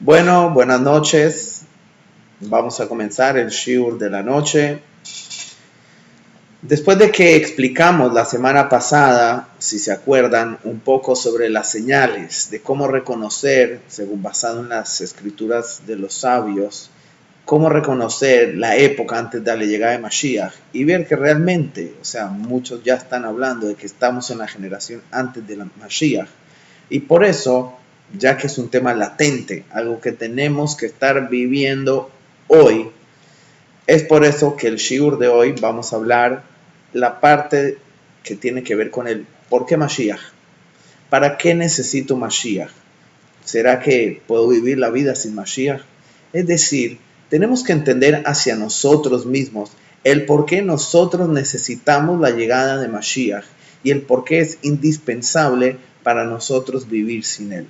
Bueno, buenas noches. Vamos a comenzar el shiur de la noche. Después de que explicamos la semana pasada, si se acuerdan, un poco sobre las señales de cómo reconocer, según basado en las escrituras de los sabios, cómo reconocer la época antes de la llegada de Mashiach y ver que realmente, o sea, muchos ya están hablando de que estamos en la generación antes de la Mashiach. Y por eso, ya que es un tema latente, algo que tenemos que estar viviendo hoy, es por eso que el shiur de hoy vamos a hablar la parte que tiene que ver con el ¿por qué Mashiach? ¿Para qué necesito Mashiach? ¿Será que puedo vivir la vida sin Mashiach? Es decir, tenemos que entender hacia nosotros mismos el por qué nosotros necesitamos la llegada de Mashiach y el por qué es indispensable para nosotros vivir sin él.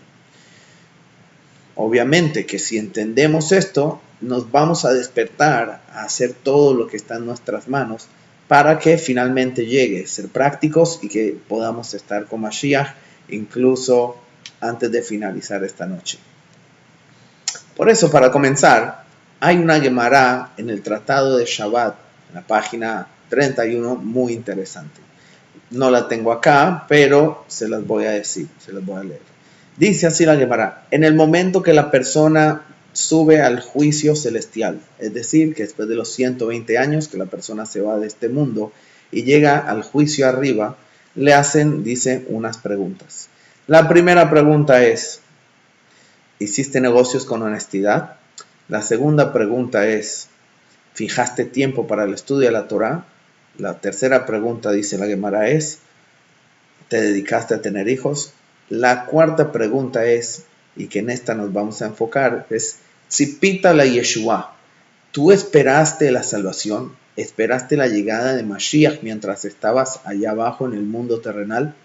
Obviamente que si entendemos esto, nos vamos a despertar a hacer todo lo que está en nuestras manos para que finalmente llegue, ser prácticos y que podamos estar con Mashiach incluso antes de finalizar esta noche. Por eso, para comenzar, hay una Gemara en el Tratado de Shabbat, en la página 31, muy interesante. No la tengo acá, pero se las voy a decir, se las voy a leer. Dice así la Gemara: en el momento que la persona sube al juicio celestial, es decir, que después de los 120 años que la persona se va de este mundo y llega al juicio arriba, le hacen, dice, unas preguntas. La primera pregunta es: ¿hiciste negocios con honestidad? La segunda pregunta es: ¿fijaste tiempo para el estudio de la Torá? La tercera pregunta, dice la Gemara, es: ¿te dedicaste a tener hijos? La cuarta pregunta es, y que en esta nos vamos a enfocar, es: Tzipita la Yeshua, ¿tú esperaste la salvación? ¿Esperaste la llegada de Mashiach mientras estabas allá abajo en el mundo terrenal?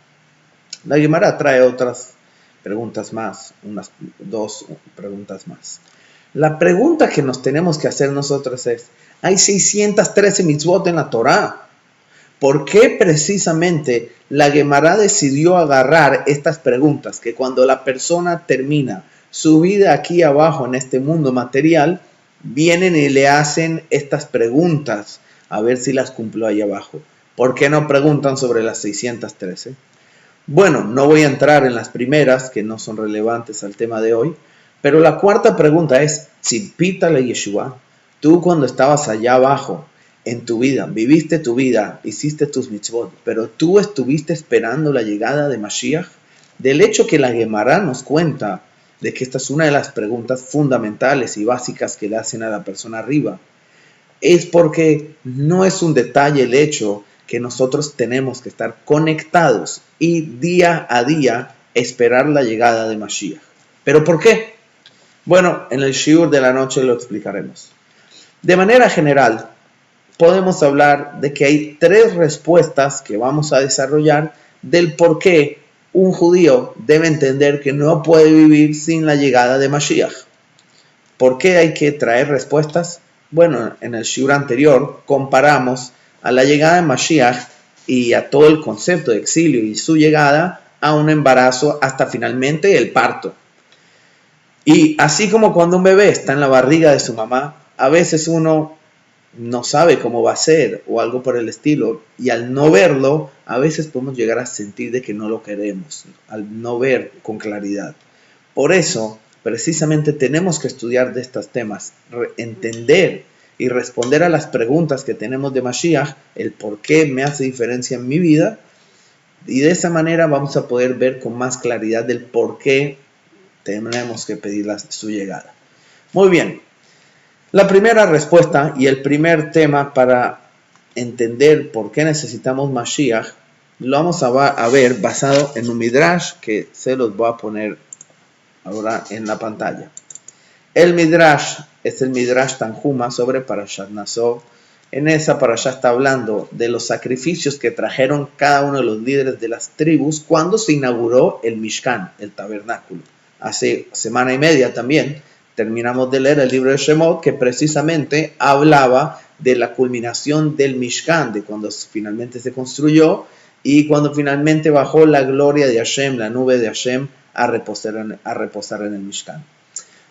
La Gemara trae otras preguntas más, unas dos preguntas más. La pregunta que nos tenemos que hacer nosotros es: hay 613 mitzvot en la Torá. ¿Por qué precisamente la Gemara decidió agarrar estas preguntas? Que cuando la persona termina su vida aquí abajo en este mundo material, vienen y le hacen estas preguntas a ver si las cumplió ahí abajo. ¿Por qué no preguntan sobre las 613? Bueno, no voy a entrar en las primeras, que no son relevantes al tema de hoy, pero la cuarta pregunta es: Tzipita la Yeshua, tú cuando estabas allá abajo en tu vida, viviste tu vida, hiciste tus mitzvot, pero tú estuviste esperando la llegada de Mashiach. Del hecho que la Gemara nos cuenta de que esta es una de las preguntas fundamentales y básicas que le hacen a la persona arriba, es porque no es un detalle el hecho que nosotros tenemos que estar conectados y día a día esperar la llegada de Mashiach. ¿Pero por qué? Bueno, en el shiur de la noche lo explicaremos. De manera general, podemos hablar de que hay tres respuestas que vamos a desarrollar del por qué un judío debe entender que no puede vivir sin la llegada de Mashiach. ¿Por qué hay que traer respuestas? Bueno, en el shiur anterior comparamos a la llegada de Mashiach y a todo el concepto de exilio y su llegada a un embarazo hasta finalmente el parto. Y así como cuando un bebé está en la barriga de su mamá, a veces uno no sabe cómo va a ser o algo por el estilo, y al no verlo, a veces podemos llegar a sentir de que no lo queremos, al no ver con claridad. Por eso, precisamente tenemos que estudiar de estos temas, entender y responder a las preguntas que tenemos de Mashiach, el por qué me hace diferencia en mi vida, y de esa manera vamos a poder ver con más claridad del por qué tenemos que pedir su llegada. Muy bien, la primera respuesta y el primer tema para entender por qué necesitamos Mashiach lo vamos a ver basado en un midrash que se los voy a poner ahora en la pantalla. El midrash es el midrash Tanjuma sobre Parashat Naso. En esa parasha está hablando de los sacrificios que trajeron cada uno de los líderes de las tribus cuando se inauguró el Mishkan, el tabernáculo. Hace semana y media también terminamos de leer el libro de Shemot, que precisamente hablaba de la culminación del Mishkan, de cuando finalmente se construyó y cuando finalmente bajó la gloria de Hashem, la nube de Hashem, a reposar en el Mishkan.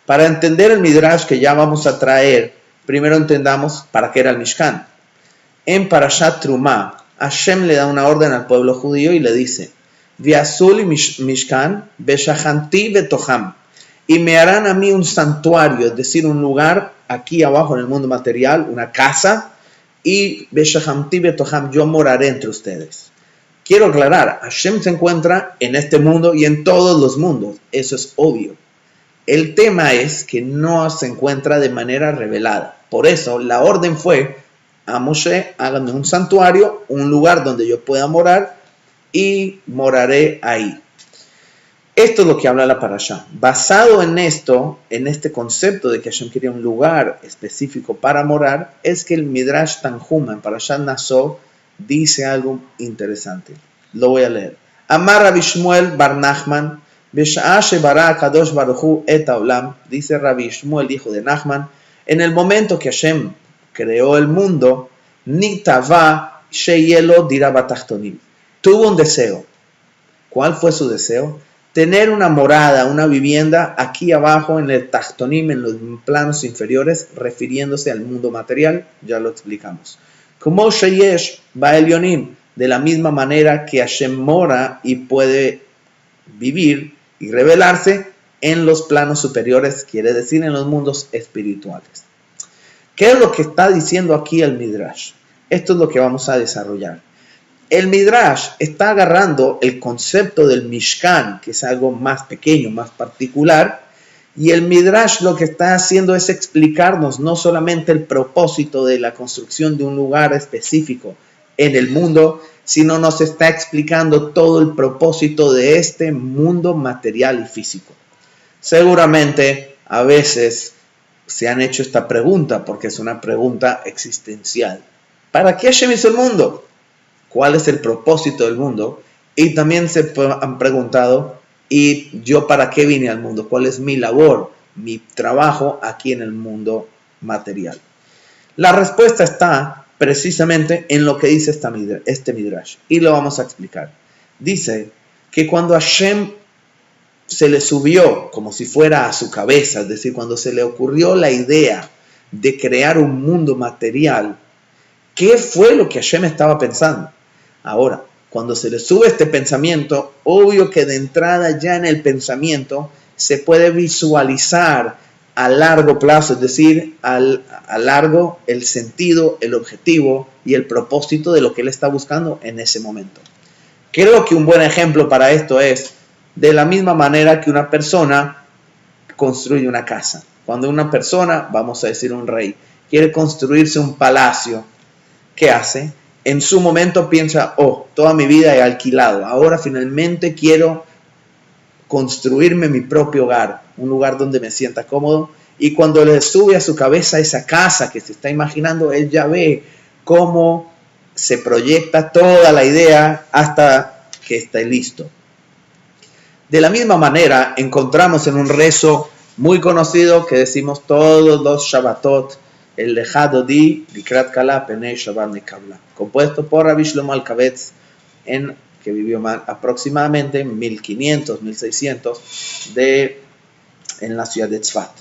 Para entender el Midrash que ya vamos a traer, primero entendamos para qué era el Mishkan. En Parashat Trumá, Hashem le da una orden al pueblo judío y le dice, Viazul Mishkan, Beshahanti Betoham, y me harán a mí un santuario, es decir, un lugar aquí abajo en el mundo material, una casa, y Beshahanti Betoham, yo moraré entre ustedes. Quiero aclarar, Hashem se encuentra en este mundo y en todos los mundos, eso es obvio. El tema es que no se encuentra de manera revelada. Por eso la orden fue a Moshe, hágame un santuario, un lugar donde yo pueda morar y moraré ahí. Esto es lo que habla la Parashá. Basado en esto, en este concepto de que Hashem quería un lugar específico para morar, es que el Midrash Tanhuma en Parashat Naso dice algo interesante. Lo voy a leer. Amar Rabbi Shmuel bar Nachman, Besha'ah shebara Kadosh Baruch Hu et haolam, dice Rabbi Shmuel, hijo de Nachman, en el momento que Hashem creó el mundo, Niktava sheyelo dira batachtonim, tuvo un deseo. ¿Cuál fue su deseo? Tener una morada, una vivienda aquí abajo en el Tachtonim, en los planos inferiores, refiriéndose al mundo material, ya lo explicamos. Como sheyesh ba'elyonim, de la misma manera que Hashem mora y puede vivir y revelarse en los planos superiores, quiere decir en los mundos espirituales. ¿Qué es lo que está diciendo aquí el Midrash? Esto es lo que vamos a desarrollar. El Midrash está agarrando el concepto del Mishkan, que es algo más pequeño, más particular, y el Midrash lo que está haciendo es explicarnos no solamente el propósito de la construcción de un lugar específico en el mundo, sino nos está explicando todo el propósito de este mundo material y físico. Seguramente a veces se han hecho esta pregunta, porque es una pregunta existencial. ¿Para qué Hashem hizo el mundo? ¿Cuál es el propósito del mundo? Y también se han preguntado, ¿y yo para qué vine al mundo? ¿Cuál es mi labor, mi trabajo aquí en el mundo material? La respuesta está precisamente en lo que dice este Midrash, y lo vamos a explicar. Dice que cuando Hashem se le subió como si fuera a su cabeza, es decir, cuando se le ocurrió la idea de crear un mundo material, ¿qué fue lo que Hashem estaba pensando? Ahora, cuando se le sube este pensamiento, obvio que de entrada ya en el pensamiento se puede visualizar a largo plazo, es decir, a largo el sentido, el objetivo y el propósito de lo que él está buscando en ese momento. Creo que un buen ejemplo para esto es de la misma manera que una persona construye una casa. Cuando una persona, vamos a decir un rey, quiere construirse un palacio, ¿qué hace? En su momento piensa, toda mi vida he alquilado, ahora finalmente quiero construirme mi propio hogar, un lugar donde me sienta cómodo. Y cuando le sube a su cabeza esa casa que se está imaginando, él ya ve cómo se proyecta toda la idea hasta que esté listo. De la misma manera, encontramos en un rezo muy conocido que decimos todos los Shabbatot, el Lejado Di Likrat Kala Penei Shabbat Nekabla, compuesto por Rabbi Shlomo Alkabetz, que vivió aproximadamente 1500, 1600 en la ciudad de Tzfat.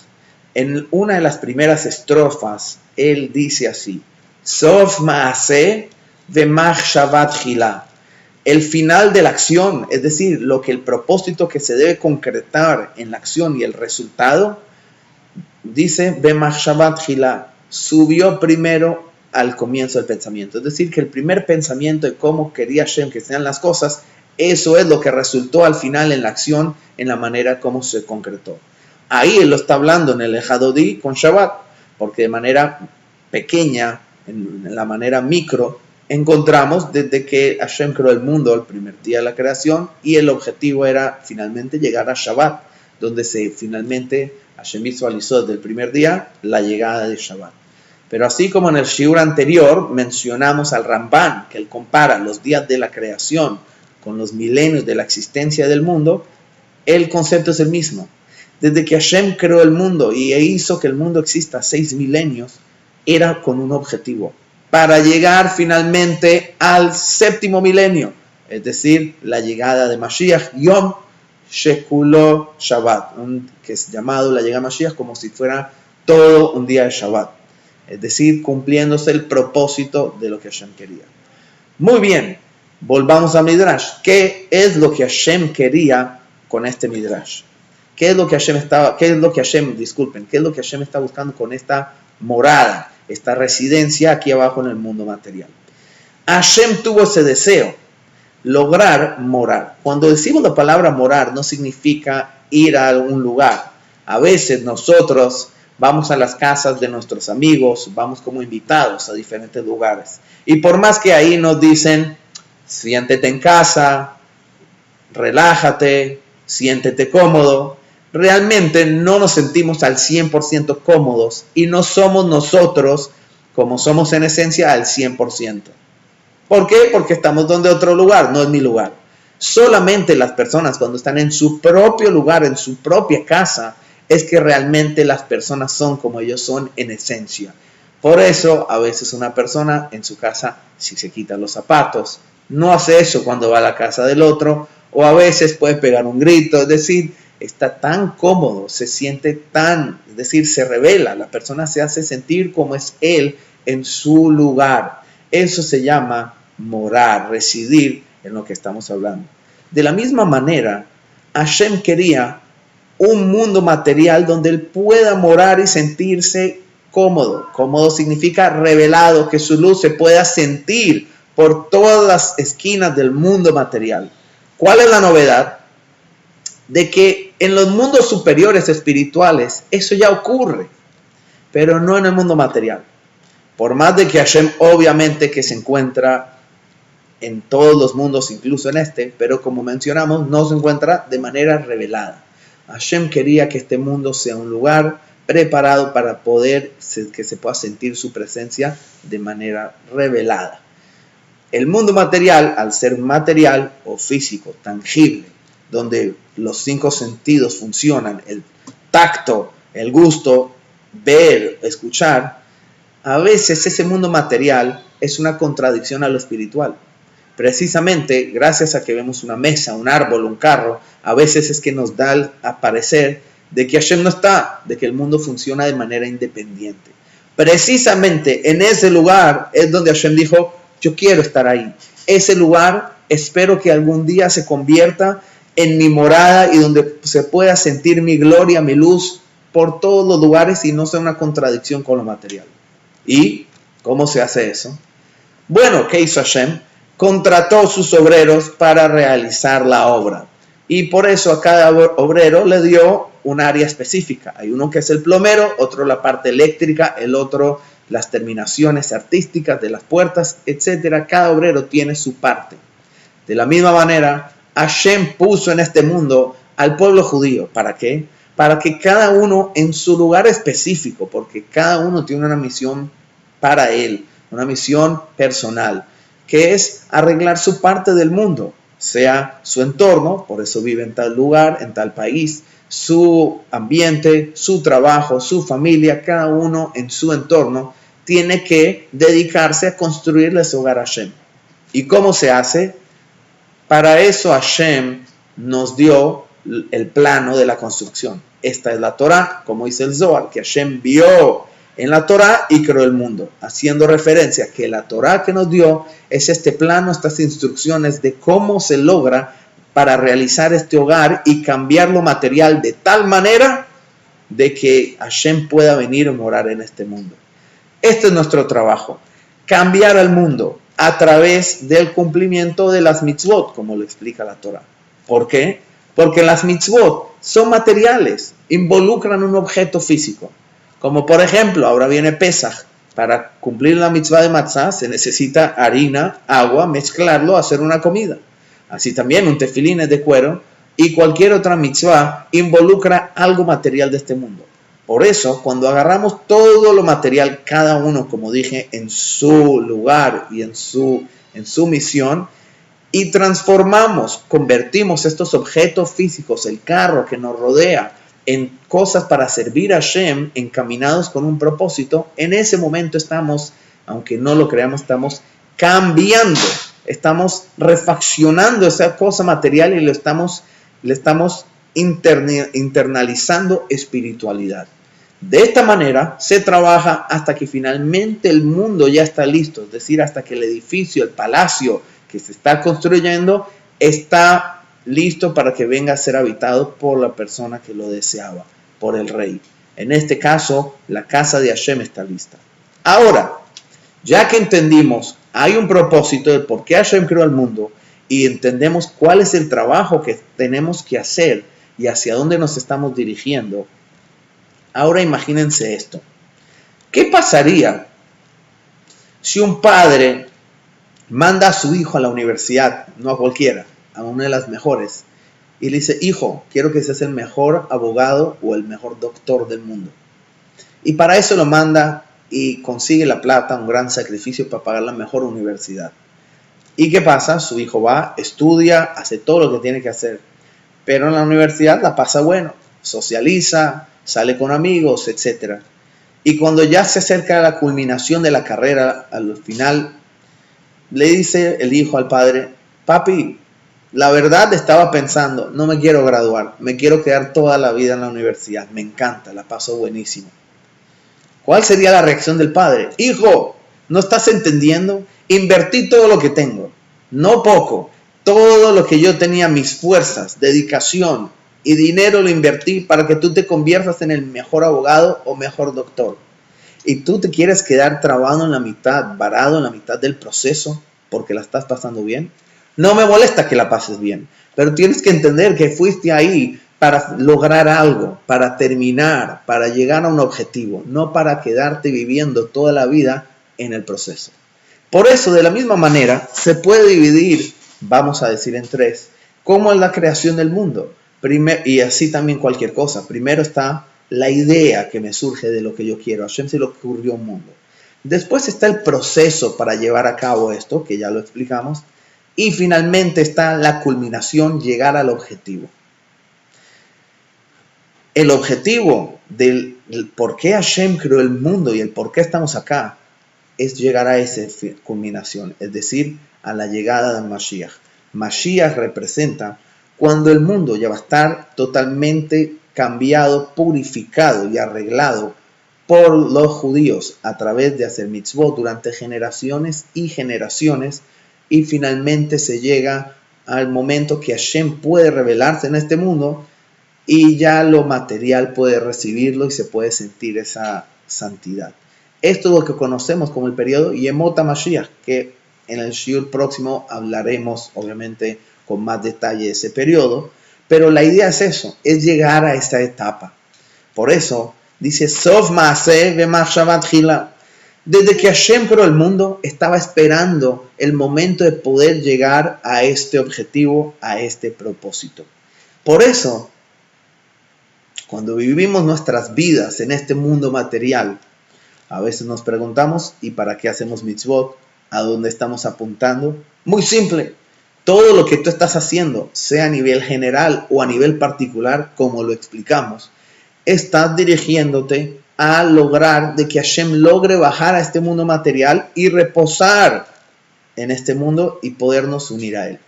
En una de las primeras estrofas, él dice así: Sof Maaseh Vemach Shabbat Chila. El final de la acción, es decir, el propósito que se debe concretar en la acción y el resultado, dice Vemach Shabbat Chila, subió primero al comienzo del pensamiento. Es decir, que el primer pensamiento de cómo quería Hashem que sean las cosas, eso es lo que resultó al final en la acción, en la manera como se concretó. Ahí él lo está hablando en el Ejadodí con Shabbat, porque de manera pequeña, en la manera micro, encontramos desde que Hashem creó el mundo el primer día de la creación, y el objetivo era finalmente llegar a Shabbat, donde finalmente Hashem visualizó desde el primer día la llegada de Shabbat. Pero así como en el shiur anterior mencionamos al Ramban, que él compara los días de la creación con los milenios de la existencia del mundo, el concepto es el mismo. Desde que Hashem creó el mundo y hizo que el mundo exista 6 milenios, era con un objetivo, para llegar finalmente al 7º milenio, es decir, la llegada de Mashiach, Yom Shekulo Shabbat, que es llamado la llegada Mashiach como si fuera todo un día de Shabbat. Es decir, cumpliéndose el propósito de lo que Hashem quería. Muy bien, volvamos a Midrash. ¿Qué es lo que Hashem quería con este Midrash? ¿Qué es lo que Hashem está buscando con esta morada, esta residencia aquí abajo en el mundo material? Hashem tuvo ese deseo, lograr morar. Cuando decimos la palabra morar, no significa ir a algún lugar. A veces nosotros vamos a las casas de nuestros amigos, vamos como invitados a diferentes lugares. Y por más que ahí nos dicen, siéntete en casa, relájate, siéntete cómodo, realmente no nos sentimos al 100% cómodos y no somos nosotros como somos en esencia al 100%. ¿Por qué? Porque estamos donde otro lugar, no es mi lugar. Solamente las personas cuando están en su propio lugar, en su propia casa, es que realmente las personas son como ellos son en esencia. Por eso, a veces una persona en su casa, si se quita los zapatos, no hace eso cuando va a la casa del otro, o a veces puede pegar un grito, es decir, está tan cómodo, se siente tan, es decir, se revela, la persona se hace sentir como es él en su lugar. Eso se llama morar, residir en lo que estamos hablando. De la misma manera, Hashem quería un mundo material donde él pueda morar y sentirse cómodo. Cómodo significa revelado, que su luz se pueda sentir por todas las esquinas del mundo material. ¿Cuál es la novedad? De que en los mundos superiores espirituales eso ya ocurre, pero no en el mundo material. Por más de que Hashem obviamente que se encuentra en todos los mundos, incluso en este, pero como mencionamos, no se encuentra de manera revelada. Hashem quería que este mundo sea un lugar preparado para poder que se pueda sentir su presencia de manera revelada. El mundo material, al ser material o físico, tangible, donde los 5 sentidos funcionan, el tacto, el gusto, ver, escuchar, a veces ese mundo material es una contradicción a lo espiritual. Precisamente gracias a que vemos una mesa, un árbol, un carro, a veces es que nos da a parecer de que Hashem no está, de que el mundo funciona de manera independiente. Precisamente en ese lugar es donde Hashem dijo, yo quiero estar ahí. Ese lugar espero que algún día se convierta en mi morada y donde se pueda sentir mi gloria, mi luz por todos los lugares y no sea una contradicción con lo material. ¿Y cómo se hace eso? Bueno, ¿qué hizo Hashem? Contrató sus obreros para realizar la obra. Y por eso a cada obrero le dio un área específica. Hay uno que es el plomero, otro la parte eléctrica, el otro las terminaciones artísticas de las puertas, etc. Cada obrero tiene su parte. De la misma manera, Hashem puso en este mundo al pueblo judío. ¿Para qué? Para que cada uno en su lugar específico, porque cada uno tiene una misión para él, una misión personal, que es arreglar su parte del mundo, sea su entorno, por eso vive en tal lugar, en tal país, su ambiente, su trabajo, su familia, cada uno en su entorno tiene que dedicarse a construirle su hogar a Hashem. ¿Y cómo se hace? Para eso Hashem nos dio el plano de la construcción. Esta es la Torah, como dice el Zohar, que Hashem vio en la Torah y creó el mundo, haciendo referencia a que la Torah que nos dio es este plano, estas instrucciones de cómo se logra para realizar este hogar y cambiar lo material de tal manera de que Hashem pueda venir a morar en este mundo. Este es nuestro trabajo, cambiar al mundo a través del cumplimiento de las mitzvot, como lo explica la Torah. ¿Por qué? Porque las mitzvot son materiales, involucran un objeto físico. Como por ejemplo, ahora viene Pesaj. Para cumplir la mitzvah de matzah se necesita harina, agua, mezclarlo, hacer una comida. Así también un tefilín es de cuero y cualquier otra mitzvah involucra algo material de este mundo. Por eso, cuando agarramos todo lo material, cada uno, como dije, en su lugar y en su misión, y transformamos, convertimos estos objetos físicos, el carro que nos rodea, en cosas para servir a Hashem, encaminados con un propósito, en ese momento estamos, aunque no lo creamos, estamos cambiando, estamos refaccionando esa cosa material y lo estamos le estamos internalizando espiritualidad. De esta manera se trabaja hasta que finalmente el mundo ya está listo, es decir, hasta que el edificio, el palacio que se está construyendo está listo para que venga a ser habitado por la persona que lo deseaba, por el rey. En este caso, la casa de Hashem está lista. Ahora, ya que entendimos, hay un propósito de por qué Hashem creó el mundo y entendemos cuál es el trabajo que tenemos que hacer y hacia dónde nos estamos dirigiendo, ahora imagínense esto. ¿Qué pasaría si un padre manda a su hijo a la universidad, no a cualquiera, a una de las mejores, y le dice, hijo, quiero que seas el mejor abogado o el mejor doctor del mundo? Y para eso lo manda y consigue la plata, un gran sacrificio para pagar la mejor universidad. ¿Y qué pasa? Su hijo va, estudia, hace todo lo que tiene que hacer, pero en la universidad la pasa bueno, socializa, sale con amigos, etc. Y cuando ya se acerca a la culminación de la carrera, al final, le dice el hijo al padre, papi, la verdad estaba pensando, no me quiero graduar, me quiero quedar toda la vida en la universidad, me encanta, la paso buenísimo. ¿Cuál sería la reacción del padre? Hijo, ¿no estás entendiendo? Invertí todo lo que tengo, no poco, todo lo que yo tenía, mis fuerzas, dedicación y dinero lo invertí para que tú te conviertas en el mejor abogado o mejor doctor. Y tú te quieres quedar trabado en la mitad, varado en la mitad del proceso porque la estás pasando bien. No me molesta que la pases bien, pero tienes que entender que fuiste ahí para lograr algo, para terminar, para llegar a un objetivo, no para quedarte viviendo toda la vida en el proceso. Por eso, de la misma manera, se puede dividir, vamos a decir, en tres, cómo es la creación del mundo. Y así también cualquier cosa. Primero está la idea que me surge de lo que yo quiero. A Hashem se le ocurrió un mundo. Después está el proceso para llevar a cabo esto, que ya lo explicamos. Y finalmente está la culminación, llegar al objetivo. El objetivo del por qué Hashem creó el mundo y el por qué estamos acá es llegar a esa culminación, es decir, a la llegada del Mashiach. Mashiach representa cuando el mundo ya va a estar totalmente cambiado, purificado y arreglado por los judíos a través de hacer mitzvot durante generaciones y generaciones, y finalmente se llega al momento que Hashem puede revelarse en este mundo y ya lo material puede recibirlo y se puede sentir esa santidad. Esto es lo que conocemos como el periodo Yemot HaMashiach, que en el shiur próximo hablaremos obviamente con más detalle de ese periodo, pero la idea es eso, es llegar a esta etapa. Por eso dice Sof Maaseh ve'Machshavat Tchila. Desde que Hashem creó el mundo, estaba esperando el momento de poder llegar a este objetivo, a este propósito. Por eso, cuando vivimos nuestras vidas en este mundo material, a veces nos preguntamos, ¿y para qué hacemos mitzvot? ¿A dónde estamos apuntando? Muy simple. Todo lo que tú estás haciendo, sea a nivel general o a nivel particular, como lo explicamos, estás dirigiéndote a lograr de que Hashem logre bajar a este mundo material y reposar en este mundo y podernos unir a él.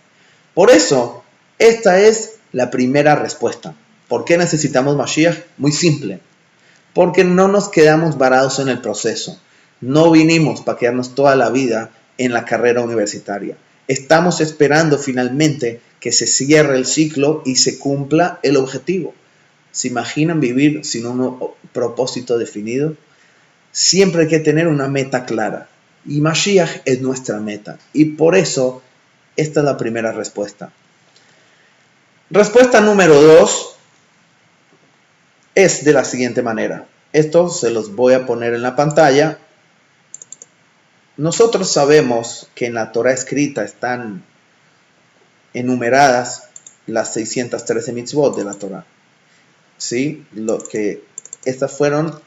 Por eso, esta es la primera respuesta. ¿Por qué necesitamos Mashiach? Muy simple. Porque no nos quedamos varados en el proceso. No vinimos para quedarnos toda la vida en la carrera universitaria. Estamos esperando finalmente que se cierre el ciclo y se cumpla el objetivo. ¿Se imaginan vivir sin un propósito definido? Siempre hay que tener una meta clara. Y Mashiach es nuestra meta. Y por eso, esta es la primera respuesta. Respuesta número 2 es de la siguiente manera. Esto se los voy a poner en la pantalla. Nosotros sabemos que en la Torah escrita están enumeradas las 613 mitzvot de la Torah. ¿Sí? Estas fueron,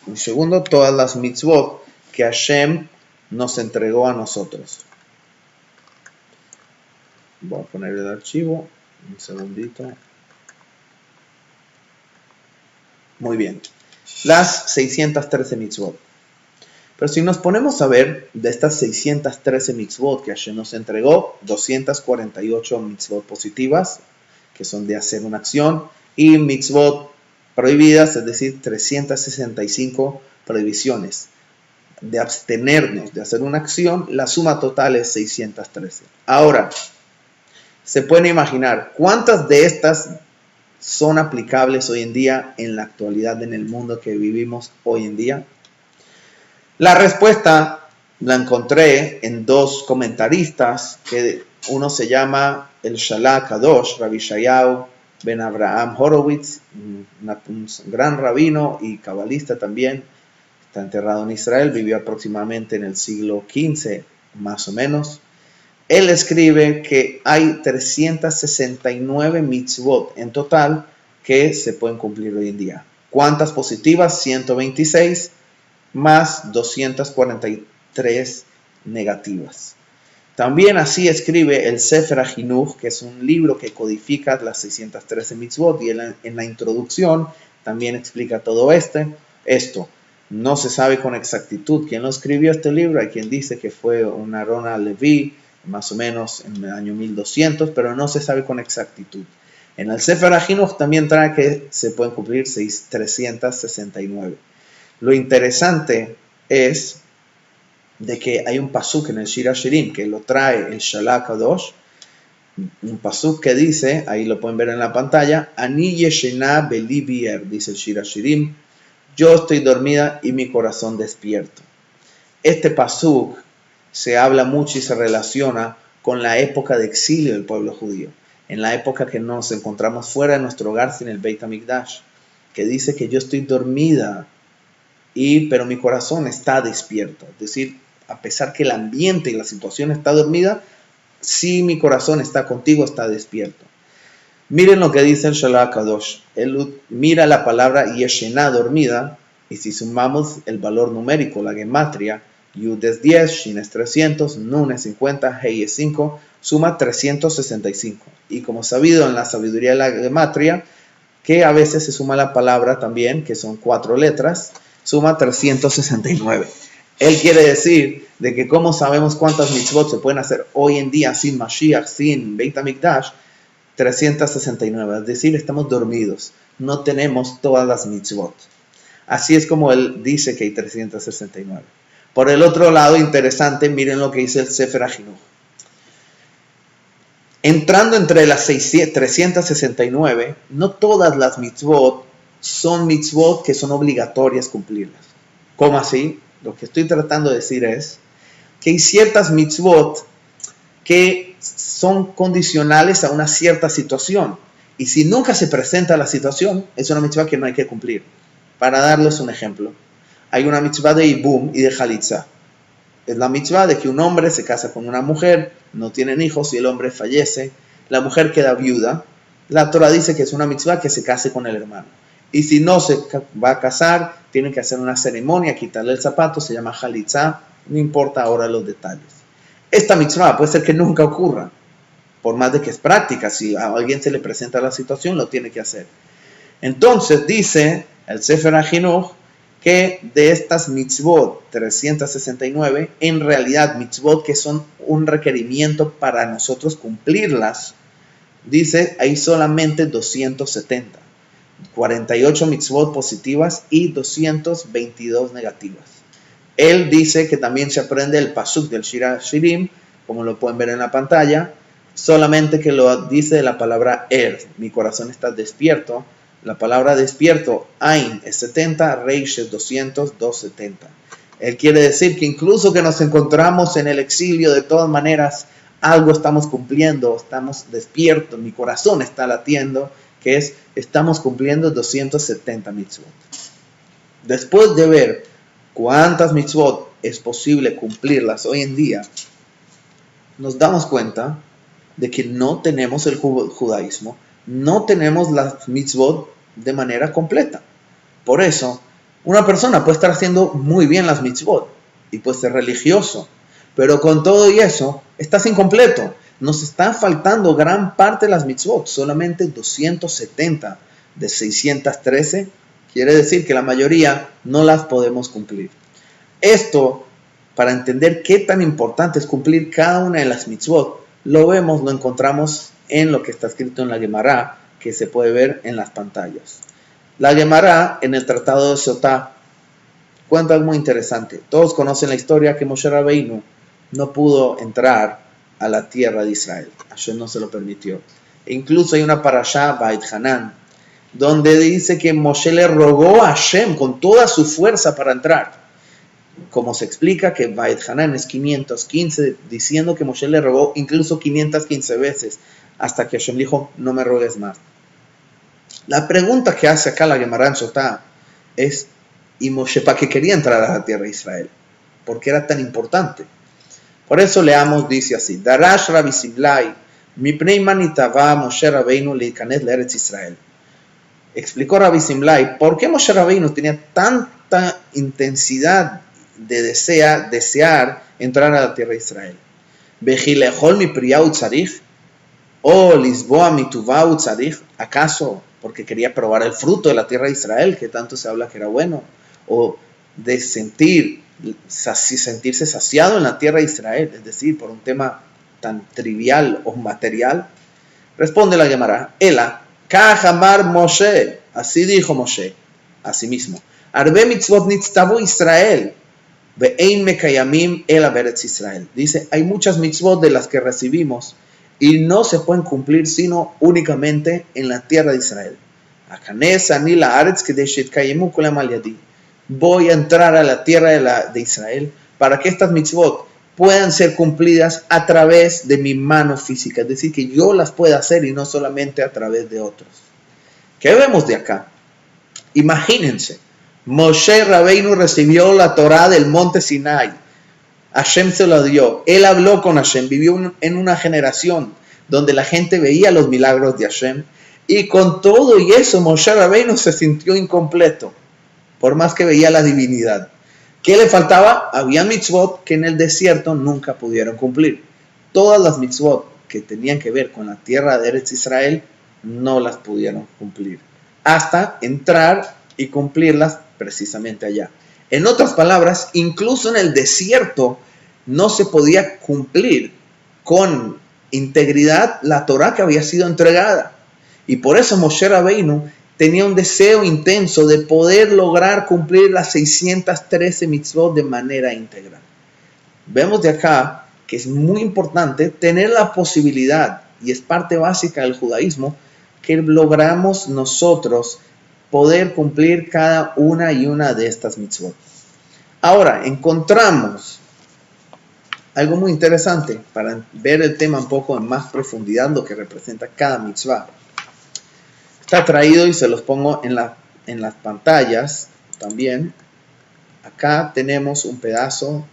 un segundo, todas las mitzvot que Hashem nos entregó a nosotros. Voy a poner el archivo, un segundito. Muy bien, las 613 mitzvot. Pero si nos ponemos a ver de estas 613 mitzvot que Hashem nos entregó, 248 mitzvot positivas, que son de hacer una acción, y mitzvot prohibidas, es decir, 365 prohibiciones de abstenernos de hacer una acción. La suma total es 613. Ahora, se pueden imaginar cuántas de estas son aplicables hoy en día en la actualidad, en el mundo que vivimos hoy en día. La respuesta la encontré en dos comentaristas, que uno se llama el Shalach Kadosh, Rabbi Shayahu Ben Abraham Horowitz, un gran rabino y cabalista también. Está enterrado en Israel, vivió aproximadamente en el siglo XV, más o menos. Él escribe que hay 369 mitzvot en total que se pueden cumplir hoy en día. ¿Cuántas positivas? 126 más 243 negativas. También así escribe el Sefer HaChinuch, que es un libro que codifica las 613 mitzvot, y en la introducción también explica todo esto. No se sabe con exactitud quién lo escribió este libro. Hay quien dice que fue un Aaron Levi, más o menos en el año 1200, pero no se sabe con exactitud. En el Sefer HaChinuch también trae que se pueden cumplir 369. Lo interesante es de que hay un pasuk en el Shir HaShirim que lo trae el Shalach Kadosh, un pasuk que dice, ahí lo pueden ver en la pantalla, Ani yeshena beli bier, dice el Shir HaShirim, yo estoy dormida y mi corazón despierto. Este pasuk se habla mucho y se relaciona con la época de exilio del pueblo judío, en la época que nos encontramos fuera de nuestro hogar sin el Beit HaMikdash, que dice que yo estoy dormida, pero mi corazón está despierto. Es decir, a pesar que el ambiente y la situación está dormida, si mi corazón está contigo, está despierto. Miren lo que dice el Shalach Kadosh. Él mira la palabra yeshena, dormida, y si sumamos el valor numérico, la gematria, Yud es 10, Shin es 300, Nun es 50, Hei es 5, suma 365. Y como sabido en la sabiduría de la gematria, que a veces se suma la palabra también, que son 4 letras, suma 369. Él quiere decir de que como sabemos cuántas mitzvot se pueden hacer hoy en día sin Mashiach, sin Beit HaMikdash, 369. Es decir, estamos dormidos, no tenemos todas las mitzvot. Así es como él dice que hay 369. Por el otro lado, interesante, miren lo que dice el Sefer HaChinuch. Entrando entre las 369, no todas las mitzvot son mitzvot que son obligatorias cumplirlas. ¿Cómo así? Lo que estoy tratando de decir es que hay ciertas mitzvot que son condicionales a una cierta situación. Y si nunca se presenta la situación, es una mitzvah que no hay que cumplir. Para darles un ejemplo, hay una mitzvah de Ibum y de Jalitza. Es la mitzvah de que un hombre se casa con una mujer, no tienen hijos y el hombre fallece, la mujer queda viuda. La Torah dice que es una mitzvah que se case con el hermano. Y si no se va a casar, tienen que hacer una ceremonia, quitarle el zapato, se llama Jalitza, no importa ahora los detalles. Esta mitzvah puede ser que nunca ocurra, por más de que es práctica, si a alguien se le presenta la situación, lo tiene que hacer. Entonces dice el Sefer HaChinuch que de estas mitzvot 369, en realidad mitzvot que son un requerimiento para nosotros cumplirlas, dice hay solamente 270, 48 mitzvot positivas y 222 negativas. Él dice que también se aprende el pasuk del Shir HaShirim, como lo pueden ver en la pantalla, solamente que lo dice de la palabra mi corazón está despierto. La palabra despierto, Ain es 70, Reish es 200, 270. Él quiere decir que incluso que nos encontramos en el exilio, de todas maneras, algo estamos cumpliendo, estamos despiertos, mi corazón está latiendo, que es, estamos cumpliendo 270 mitzvot. Después de ver cuántas mitzvot es posible cumplirlas hoy en día, nos damos cuenta de que no tenemos el judaísmo, no tenemos las mitzvot de manera completa. Por eso, una persona puede estar haciendo muy bien las mitzvot y puede ser religioso, pero con todo y eso, estás incompleto. Nos está faltando gran parte de las mitzvot, solamente 270 de 613. Quiere decir que la mayoría no las podemos cumplir. Esto, para entender qué tan importante es cumplir cada una de las mitzvot, lo encontramos en lo que está escrito en la Gemara, que se puede ver en las pantallas. La Gemara, en el Tratado de Sotá, cuenta algo muy interesante. Todos conocen la historia que Moshe Rabbeinu no pudo entrar a la tierra de Israel. Hashem no se lo permitió. E incluso hay una parashá, Beit Hanan, donde dice que Moshe le rogó a Hashem con toda su fuerza para entrar. Como se explica que Beit Hanan es 515, diciendo que Moshe le rogó incluso 515 veces, hasta que Hashem dijo, no me rogues más. La pregunta que hace acá la Gemara en Sotá es, ¿y Moshe para qué quería entrar a la tierra de Israel? ¿Por qué era tan importante? Por eso leamos, dice así, Darash Rabbi Simlai, Mipnei manitava Moshe Rabbeinu leikanet leeretz Israel. Explicó Rabbi Simlai, ¿por qué Moshe Rabbeinu tenía tanta intensidad de desear entrar a la tierra de Israel? Bejilechol mi priyau tzarich, o lisboa mi tuvau tzarich, ¿acaso porque quería probar el fruto de la tierra de Israel, que tanto se habla que era bueno? O de sentirse saciado en la tierra de Israel, es decir, por un tema tan trivial o material. Responde la Gemara, Ela, Kahamar Moshe, así dijo Moshe, así mismo, Arbe mitzvot nitztavu Israel, ve'ein mekayamim ela beretz Israel. Dice, hay muchas mitzvot de las que recibimos y no se pueden cumplir sino únicamente en la tierra de Israel. Akanes ani la'aretz kedei shetkayemu kulam al yadi. Voy a entrar a la tierra de Israel para que estas mitzvot puedan ser cumplidas a través de mi mano física, es decir, que yo las pueda hacer y no solamente a través de otros. ¿Qué vemos de acá? Imagínense, Moshe Rabbeinu recibió la Torá del monte Sinai, Hashem se la dio, él habló con Hashem, vivió en una generación donde la gente veía los milagros de Hashem, y con todo y eso Moshe Rabbeinu se sintió incompleto, por más que veía la divinidad. ¿Qué le faltaba? Había mitzvot que en el desierto nunca pudieron cumplir. Todas las mitzvot que tenían que ver con la tierra de Eretz Israel no las pudieron cumplir, hasta entrar y cumplirlas precisamente allá. En otras palabras, incluso en el desierto no se podía cumplir con integridad la Torá que había sido entregada. Y por eso Moshe Rabbeinu tenía un deseo intenso de poder lograr cumplir las 613 mitzvot de manera integral. Vemos de acá que es muy importante tener la posibilidad, y es parte básica del judaísmo, que logramos nosotros poder cumplir cada una y una de estas mitzvot. Ahora, encontramos algo muy interesante para ver el tema un poco en más profundidad, lo que representa cada mitzvah. Está traído y se los pongo en las pantallas también. Acá tenemos un pedazo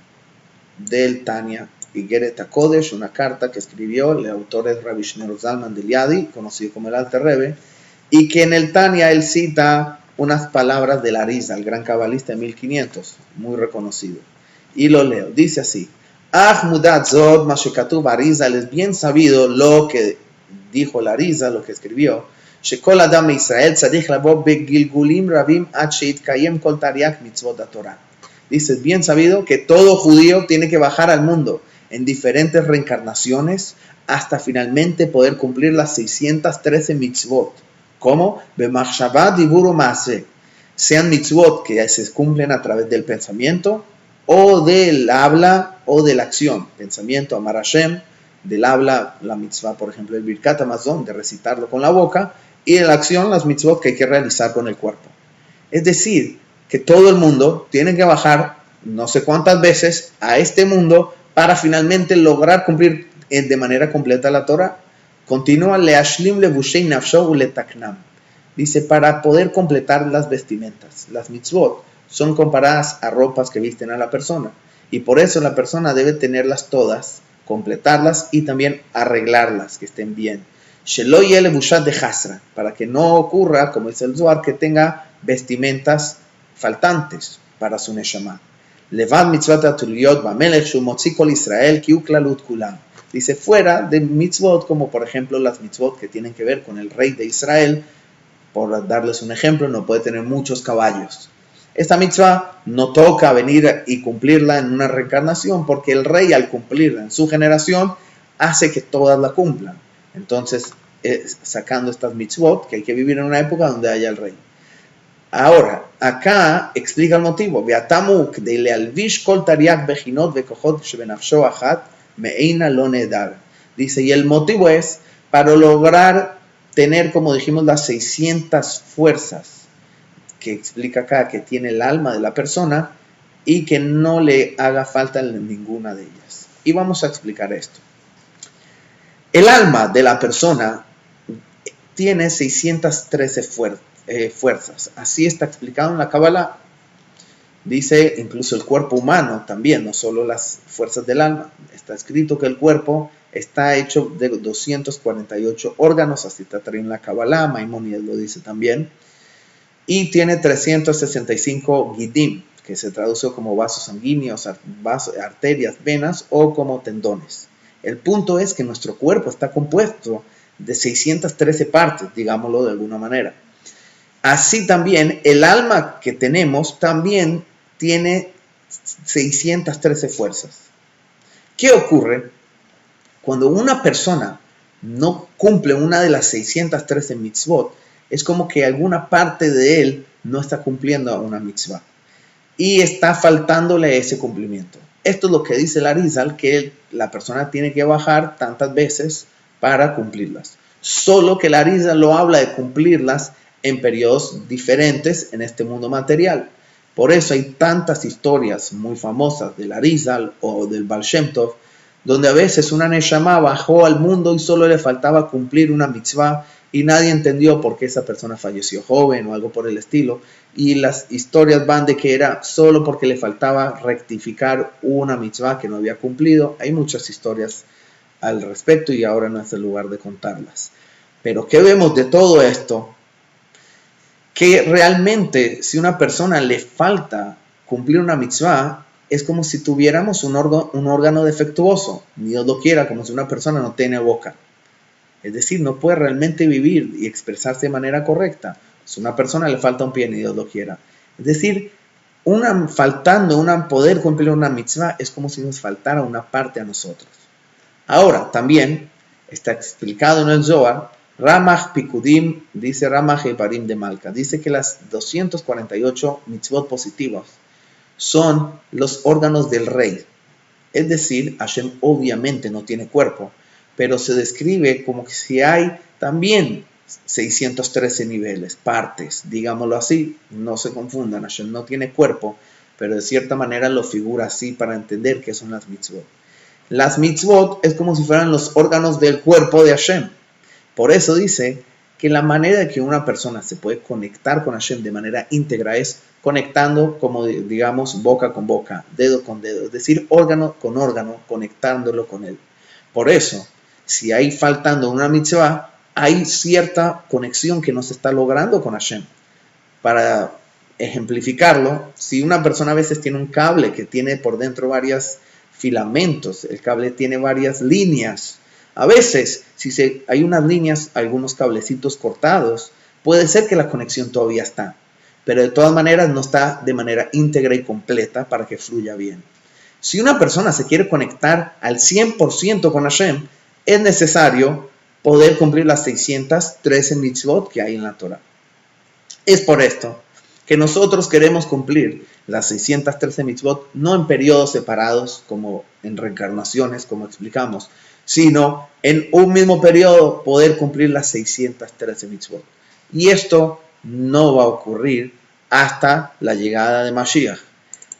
del Tanya Igeret HaKodesh, una carta que escribió, el autor es Rabbi Shneur Zalman de Liadi, conocido como el Alter Rebbe, y que en el Tanya él cita unas palabras del Arizal, el gran cabalista de 1500, muy reconocido. Y lo leo, dice así, Ah mudat zod mashekatuv Arizal, es bien sabido lo que dijo el Arizal, lo que escribió, שכל אדם מישראל צריך לבוא בגלגולים רבים עד שיתקיים כל תרי"ג מצוות התורה. Dice, es bien sabido que todo judío tiene que bajar al mundo en diferentes reencarnaciones hasta finalmente poder cumplir las 613 mitzvot. ¿Cómo? במחשבה, דיבור ומעשה. Sean mitzvot que se cumplen a través del pensamiento o del habla o de la acción. Pensamiento, amar a Hashem, del habla, la mitzvah, por ejemplo, el Birkat Hamazon, de recitarlo con la boca, y de la acción, las mitzvot que hay que realizar con el cuerpo. Es decir, que todo el mundo tiene que bajar no sé cuántas veces a este mundo para finalmente lograr cumplir de manera completa la Torah. Continúa, leashlim levushei nafsho uletaknam. Dice, para poder completar las vestimentas. Las mitzvot son comparadas a ropas que visten a la persona. Y por eso la persona debe tenerlas todas, completarlas y también arreglarlas, que estén bien. Shelo yele bushat de hasra, para que no ocurra, como dice el Zohar, que tenga vestimentas faltantes para su neshama. Levad mitzvot atuliyot b'melech shu motzi kol Israel ki hu klalut kulam. Dice, fuera de mitzvot, como por ejemplo las mitzvot que tienen que ver con el rey de Israel, por darles un ejemplo, no puede tener muchos caballos. Esta mitzvah no toca venir y cumplirla en una reencarnación, porque el rey al cumplirla en su generación hace que todas la cumplan. Entonces, sacando estas mitzvot, que hay que vivir en una época donde haya el rey. Ahora, acá explica el motivo. Dice, y el motivo es para lograr tener, como dijimos, las 600 fuerzas que explica acá que tiene el alma de la persona y que no le haga falta en ninguna de ellas. Y vamos a explicar esto. El alma de la persona tiene 613 fuerzas. Así está explicado en la Kabbalah. Dice incluso el cuerpo humano también, no solo las fuerzas del alma. Está escrito que el cuerpo está hecho de 248 órganos, así está traído en la Kabbalah, Maimónides lo dice también. Y tiene 365 gidim, que se traduce como vasos sanguíneos, arterias, venas o como tendones. El punto es que nuestro cuerpo está compuesto de 613 partes, digámoslo de alguna manera. Así también el alma que tenemos también tiene 613 fuerzas. ¿Qué ocurre cuando una persona no cumple una de las 613 mitzvot? Es como que alguna parte de él no está cumpliendo una mitzvah y está faltándole ese cumplimiento. Esto es lo que dice el Arizal, que la persona tiene que bajar tantas veces para cumplirlas. Solo que el Arizal lo habla de cumplirlas en periodos diferentes en este mundo material. Por eso hay tantas historias muy famosas del Arizal o del Baal Shem Tov, donde a veces una Neshama bajó al mundo y solo le faltaba cumplir una mitzvah y nadie entendió por qué esa persona falleció joven o algo por el estilo. Y las historias van de que era solo porque le faltaba rectificar una mitzvah que no había cumplido. Hay muchas historias al respecto y ahora no es el lugar de contarlas. Pero ¿qué vemos de todo esto? Que realmente si una persona le falta cumplir una mitzvah, es como si tuviéramos un órgano defectuoso. Ni Dios lo quiera, como si una persona no tiene boca. Es decir, no puede realmente vivir y expresarse de manera correcta. Si a una persona le falta un pie, ni Dios lo quiera. Es decir, faltando poder cumplir una mitzvah es como si nos faltara una parte a nosotros. Ahora, también está explicado en el Zohar, Ramach Pikudim, dice Ramach Eparim de Malka, dice que las 248 mitzvot positivas son los órganos del rey. Es decir, Hashem obviamente no tiene cuerpo, pero se describe como que si hay también 613 niveles, partes, digámoslo así, no se confundan, Hashem no tiene cuerpo, pero de cierta manera lo figura así para entender qué son las mitzvot. Las mitzvot es como si fueran los órganos del cuerpo de Hashem. Por eso dice que la manera de que una persona se puede conectar con Hashem de manera íntegra es conectando, como digamos, boca con boca, dedo con dedo, es decir, órgano con órgano, conectándolo con él. Por eso, si hay faltando una mitzvah, hay cierta conexión que no se está logrando con Hashem. Para ejemplificarlo, si una persona a veces tiene un cable que tiene por dentro varios filamentos, el cable tiene varias líneas. A veces, si hay unas líneas, algunos cablecitos cortados, puede ser que la conexión todavía está, pero de todas maneras no está de manera íntegra y completa para que fluya bien. Si una persona se quiere conectar al 100% con Hashem, es necesario poder cumplir las 613 mitzvot que hay en la Torah. Es por esto que nosotros queremos cumplir las 613 mitzvot no en periodos separados como en reencarnaciones, como explicamos, sino en un mismo periodo poder cumplir las 613 mitzvot. Y esto no va a ocurrir hasta la llegada de Mashiach.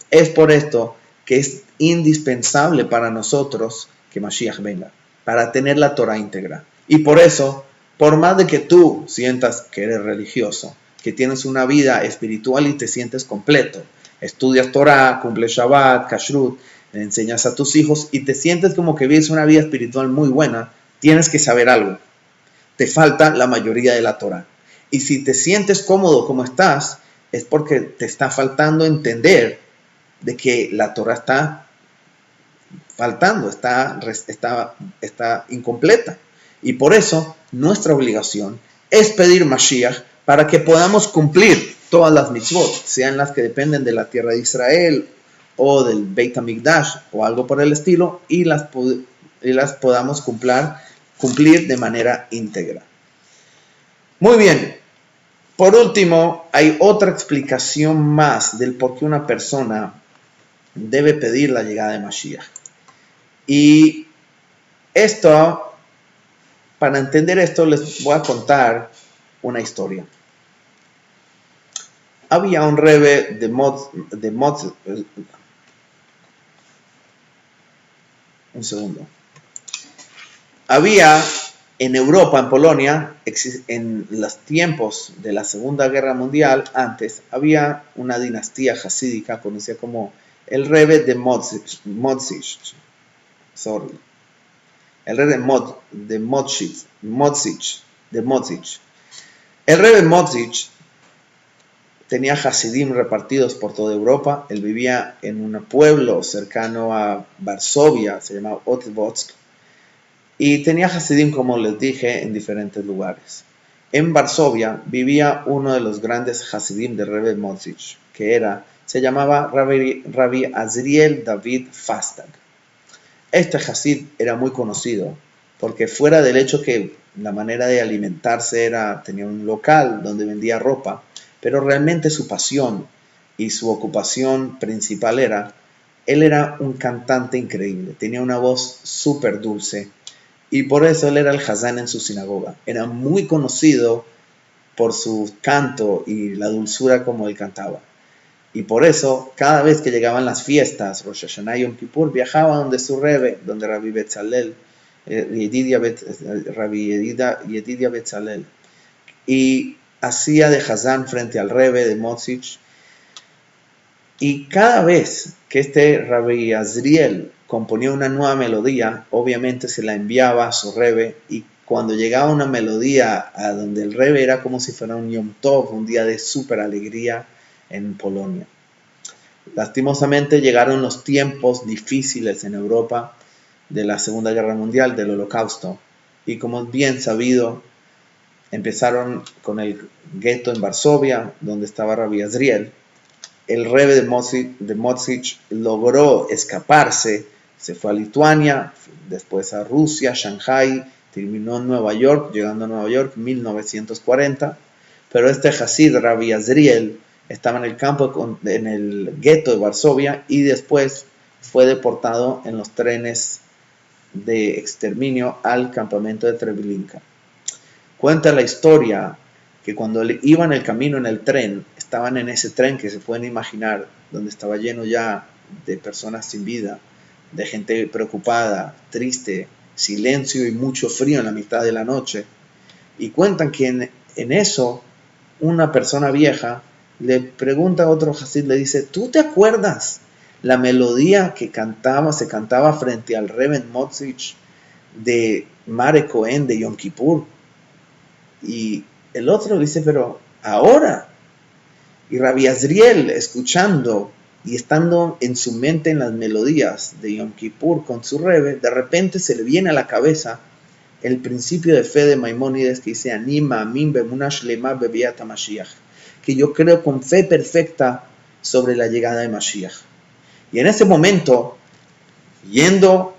Es por esto que es indispensable para nosotros que Mashiach venga, para tener la Torah íntegra. Y por eso, por más de que tú sientas que eres religioso, que tienes una vida espiritual y te sientes completo, estudias Torah, cumples Shabbat, Kashrut, le enseñas a tus hijos y te sientes como que vives una vida espiritual muy buena, tienes que saber algo. Te falta la mayoría de la Torah. Y si te sientes cómodo como estás, es porque te está faltando entender de que la Torah está faltando, está incompleta. Y por eso nuestra obligación es pedir Mashiach para que podamos cumplir todas las mitzvot, sean las que dependen de la tierra de Israel o del Beit HaMikdash o algo por el estilo, y las podamos cumplir cumplir de manera íntegra. Muy bien. Por último, hay otra explicación más del por qué una persona debe pedir la llegada de Mashiach. Y esto, para entender esto, les voy a contar una historia. Había un rebbe Había en Europa, en Polonia, en los tiempos de la Segunda Guerra Mundial, antes, había una dinastía jasídica conocida como el rebbe de Modzich. El rebbe de Modzich. El rebbe Modzich tenía hasidim repartidos por toda Europa. Él vivía en un pueblo cercano a Varsovia, se llamaba Otvotsk, y tenía hasidim, como les dije, en diferentes lugares. En Varsovia vivía uno de los grandes hasidim de rebbe Modzich, se llamaba Rabbi Azriel David Fastag. Este hasid era muy conocido porque, fuera del hecho que la manera de alimentarse tenía un local donde vendía ropa, pero realmente su pasión y su ocupación principal él era un cantante increíble, tenía una voz súper dulce, y por eso él era el hazán en su sinagoga. Era muy conocido por su canto y la dulzura como él cantaba. Y por eso, cada vez que llegaban las fiestas, Rosh Hashanah y Yom Kippur, viajaba donde su rebbe, donde Rabbi Betzalel, Rabbi Yedidia Betzalel, y hacía de hazán frente al rebbe de Modzich. Y cada vez que este Rabbi Azriel componía una nueva melodía, obviamente se la enviaba a su rebbe, y cuando llegaba una melodía a donde el rebbe, era como si fuera un Yom Tov, un día de súper alegría en Polonia. Lastimosamente llegaron los tiempos difíciles en Europa de la Segunda Guerra Mundial, del Holocausto, y como es bien sabido, empezaron con el gueto en Varsovia, donde estaba Rabbi Azriel. El rebbe de Modzich logró escaparse, se fue a Lituania, después a Rusia, Shanghai, terminó en Nueva York, llegando a Nueva York en 1940, pero este hasid, Rabbi Azriel, estaba en el campo, en el gueto de Varsovia, y después fue deportado en los trenes de exterminio al campamento de Treblinka. Cuenta la historia que cuando iban el camino en el tren, estaban en ese tren que se pueden imaginar, donde estaba lleno ya de personas sin vida, de gente preocupada, triste, silencio y mucho frío en la mitad de la noche. Y cuentan que en eso, una persona vieja le pregunta a otro hasid, le dice: ¿tú te acuerdas la melodía que se cantaba frente al rebbe Modzich de Mare Cohen de Yom Kippur? Y el otro dice: pero ahora. Y Rabbi Azriel, escuchando y estando en su mente en las melodías de Yom Kippur con su rebbe, de repente se le viene a la cabeza el principio de fe de Maimónides, que dice: Ani ma'amin be'emunah shlema bebiat HaMashiach, que yo creo con fe perfecta sobre la llegada de Mashiach. Y en ese momento, yendo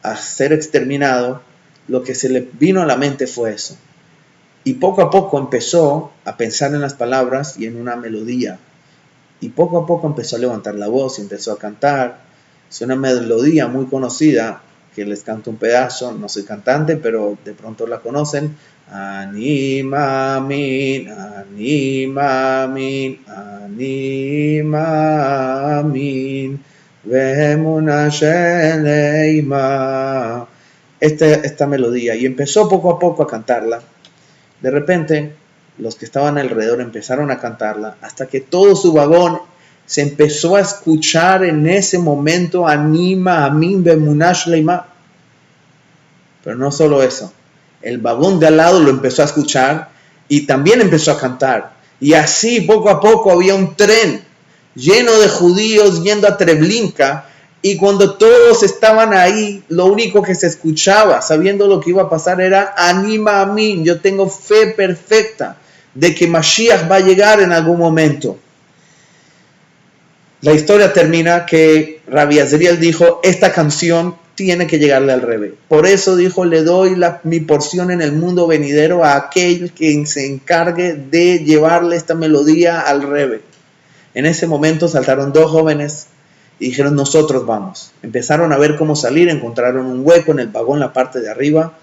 a ser exterminado, lo que se le vino a la mente fue eso. Y poco a poco empezó a pensar en las palabras y en una melodía. Y poco a poco empezó a levantar la voz y empezó a cantar. Es una melodía muy conocida, que les canto un pedazo. No soy cantante, pero de pronto la conocen. Ani ma'amin, ani ma'amin, ani ma'amin, ve'emunah sheleima. Esta melodía. Y empezó poco a poco a cantarla. De repente, los que estaban alrededor empezaron a cantarla, hasta que todo su vagón se empezó a escuchar en ese momento: Ani ma'amin be'emunah shleima. Pero no solo eso, el vagón de al lado lo empezó a escuchar y también empezó a cantar. Y así, poco a poco, había un tren lleno de judíos yendo a Treblinka. Y cuando todos estaban ahí, lo único que se escuchaba, sabiendo lo que iba a pasar, era: Ani ma'amin, yo tengo fe perfecta de que Mashiach va a llegar en algún momento. La historia termina que Rabbi Azriel dijo: esta canción tiene que llegarle al Rebbe. Por eso dijo, le doy mi porción en el mundo venidero a aquel que se encargue de llevarle esta melodía al Rebbe. En ese momento saltaron dos jóvenes y dijeron, nosotros vamos. Empezaron a ver cómo salir, encontraron un hueco en el vagón, la parte de arriba,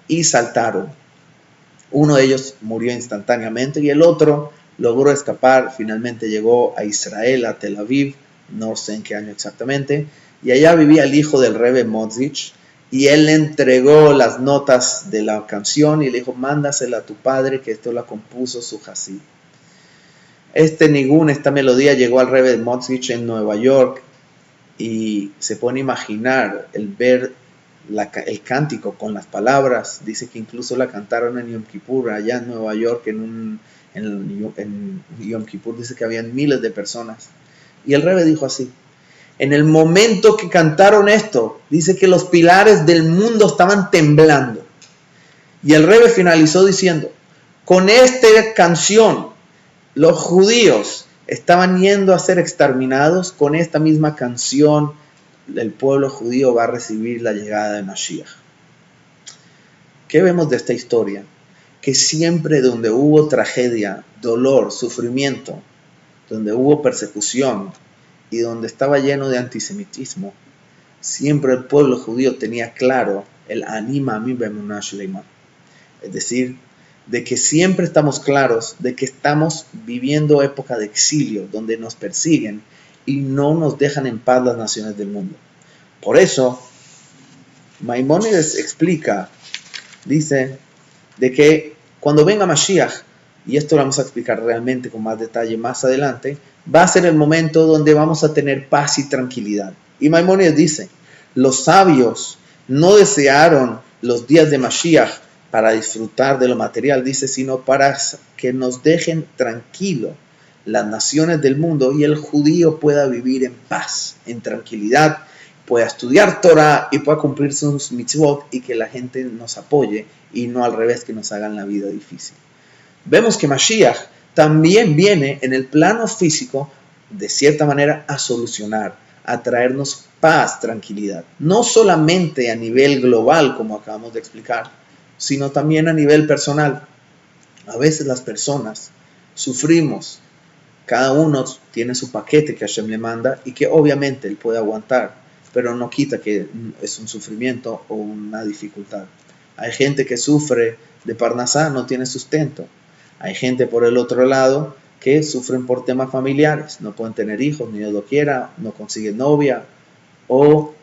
y saltaron. Uno de ellos murió instantáneamente y el otro logró escapar. Finalmente llegó a Israel, a Tel Aviv, no sé en qué año exactamente, y allá vivía el hijo del Rebbe Motzich, y él le entregó las notas de la canción y le dijo, mándasela a tu padre, que esto la compuso su Hasid. Esta melodía llegó al Rebbe Motzich en Nueva York, y se pone a imaginar el ver el cántico con las palabras. Dice que incluso la cantaron en Yom Kippur, allá en Nueva York, en Yom Kippur, dice que habían miles de personas. Y el Rebbe dijo así, en el momento que cantaron esto, dice que los pilares del mundo estaban temblando. Y el Rebbe finalizó diciendo, con esta canción, los judíos estaban yendo a ser exterminados. Con esta misma canción, el pueblo judío va a recibir la llegada de Mashiach. ¿Qué vemos de esta historia? Que siempre donde hubo tragedia, dolor, sufrimiento, donde hubo persecución y donde estaba lleno de antisemitismo, siempre el pueblo judío tenía claro el anima mi bemunah shleima. Es decir, de que siempre estamos claros de que estamos viviendo época de exilio, donde nos persiguen y no nos dejan en paz las naciones del mundo. Por eso, Maimónides explica, dice, de que cuando venga Mashiach, y esto lo vamos a explicar realmente con más detalle más adelante, va a ser el momento donde vamos a tener paz y tranquilidad. Y Maimónides dice, los sabios no desearon los días de Mashiach para disfrutar de lo material, dice, sino para que nos dejen tranquilos las naciones del mundo y el judío pueda vivir en paz, en tranquilidad, pueda estudiar Torah y pueda cumplir sus mitzvot y que la gente nos apoye y no al revés, que nos hagan la vida difícil. Vemos que Mashiach también viene en el plano físico, de cierta manera, a solucionar, a traernos paz, tranquilidad. No solamente a nivel global, como acabamos de explicar, sino también a nivel personal. A veces las personas sufrimos, cada uno tiene su paquete que Hashem le manda y que obviamente él puede aguantar, pero no quita que es un sufrimiento o una dificultad. Hay gente que sufre de Parnasá, no tiene sustento. Hay gente por el otro lado que sufren por temas familiares, no pueden tener hijos, ni Dios lo quiera, no consiguen novia, o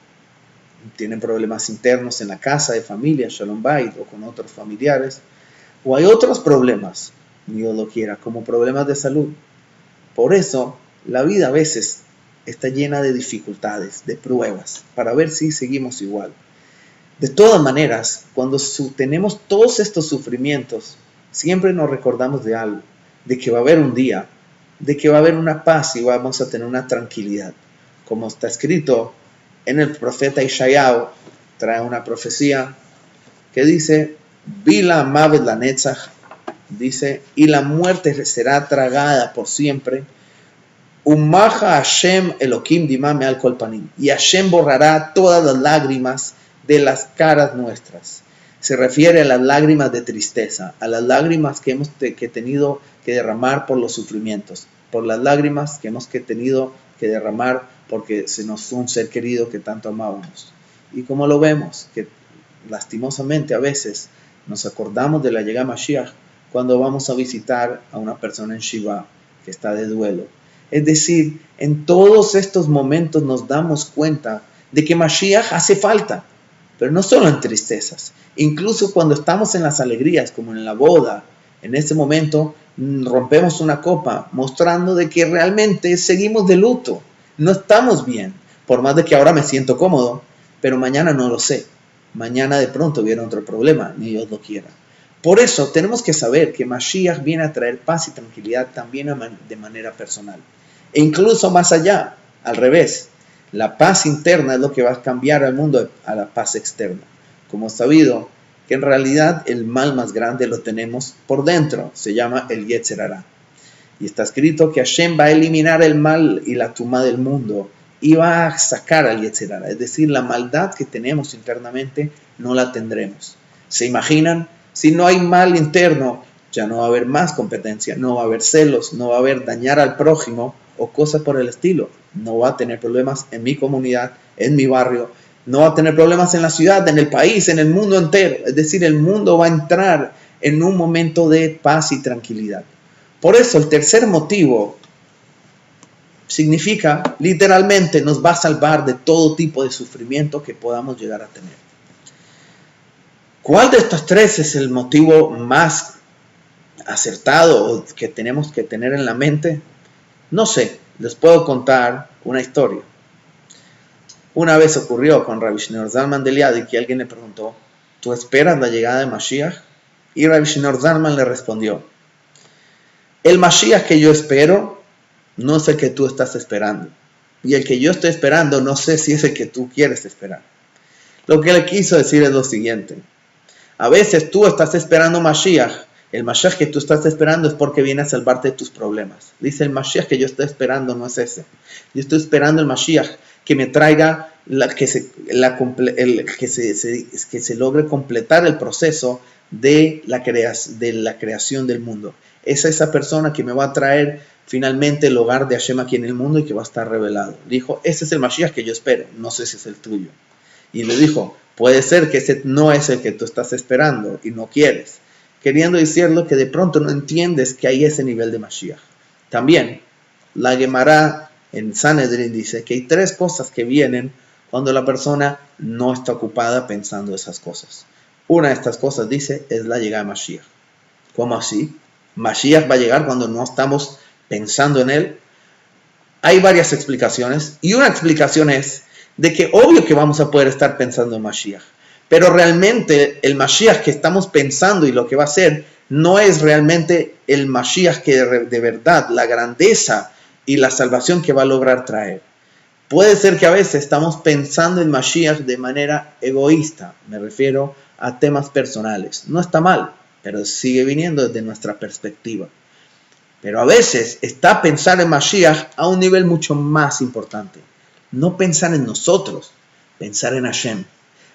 tienen problemas internos en la casa de familia, Shalom Bait, o con otros familiares, o hay otros problemas, ni Dios lo quiera, como problemas de salud. Por eso, la vida a veces está llena de dificultades, de pruebas, para ver si seguimos igual. De todas maneras, cuando tenemos todos estos sufrimientos, siempre nos recordamos de algo, de que va a haber un día, de que va a haber una paz y vamos a tener una tranquilidad. Como está escrito en el profeta Ishayahu, trae una profecía que dice, Bila Mavet la Netzach, dice, y la muerte será tragada por siempre, Umaja Hashem Elohim dimame al kol panim, y Hashem borrará todas las lágrimas de las caras nuestras. Se refiere a las lágrimas de tristeza, a las lágrimas que hemos tenido que derramar por los sufrimientos, por las lágrimas que hemos tenido que derramar porque se nos fue un ser querido que tanto amábamos. Y como lo vemos, que lastimosamente a veces nos acordamos de la llegada de Mashiach cuando vamos a visitar a una persona en Shiva que está de duelo. Es decir, en todos estos momentos nos damos cuenta de que Mashiach hace falta, pero no solo en tristezas. Incluso cuando estamos en las alegrías, como en la boda, en ese momento rompemos una copa mostrando de que realmente seguimos de luto. No estamos bien, por más de que ahora me siento cómodo, pero mañana no lo sé. Mañana de pronto viene otro problema, ni Dios lo quiera. Por eso tenemos que saber que Mashiach viene a traer paz y tranquilidad también de manera personal. E incluso más allá, al revés. La paz interna es lo que va a cambiar al mundo a la paz externa. Como es sabido, que en realidad el mal más grande lo tenemos por dentro, se llama el Yetzer Hara. Y está escrito que Hashem va a eliminar el mal y la tumá del mundo y va a sacar al Yetzer Hara. Es decir, la maldad que tenemos internamente no la tendremos. ¿Se imaginan? Si no hay mal interno, ya no va a haber más competencia, no va a haber celos, no va a haber dañar al prójimo o cosas por el estilo. No va a tener problemas en mi comunidad, en mi barrio, no va a tener problemas en la ciudad, en el país, en el mundo entero. Es decir, el mundo va a entrar en un momento de paz y tranquilidad. Por eso el tercer motivo significa, literalmente, nos va a salvar de todo tipo de sufrimiento que podamos llegar a tener. ¿Cuál de estos tres es el motivo más acertado o que tenemos que tener en la mente? No sé, les puedo contar una historia. Una vez ocurrió con Rabbi Shneur Zalman de Liadi que alguien le preguntó, ¿tú esperas la llegada de Mashiach? Y Rabbi Shneur Zalman le respondió, el Mashiach que yo espero no es el que tú estás esperando. Y el que yo estoy esperando no sé si es el que tú quieres esperar. Lo que le quiso decir es lo siguiente. A veces tú estás esperando Mashiach. El Mashiach que tú estás esperando es porque viene a salvarte de tus problemas. Dice el Mashiach que yo estoy esperando no es ese. Yo estoy esperando el Mashiach que me traiga, que se logre completar el proceso de la creación del mundo. Es esa persona que me va a traer finalmente el hogar de Hashem aquí en el mundo y que va a estar revelado. Dijo, ese es el Mashiach que yo espero, no sé si es el tuyo. Y le dijo, puede ser que ese no es el que tú estás esperando y no quieres. Queriendo decirlo que de pronto no entiendes que hay ese nivel de Mashiach. También, la Gemara en Sanedrin dice que hay tres cosas que vienen cuando la persona no está ocupada pensando esas cosas. Una de estas cosas, dice, es la llegada de Mashiach. ¿Cómo así? Mashiach va a llegar cuando no estamos pensando en él. Hay varias explicaciones y una explicación es de que obvio que vamos a poder estar pensando en Mashiach, pero realmente el Mashiach que estamos pensando y lo que va a hacer no es realmente el Mashiach que de verdad, la grandeza y la salvación que va a lograr traer. Puede ser que a veces estamos pensando en Mashiach de manera egoísta, me refiero a temas personales. No está mal, pero sigue viniendo desde nuestra perspectiva. Pero a veces está pensar en Mashiach a un nivel mucho más importante. No pensar en nosotros, pensar en Hashem.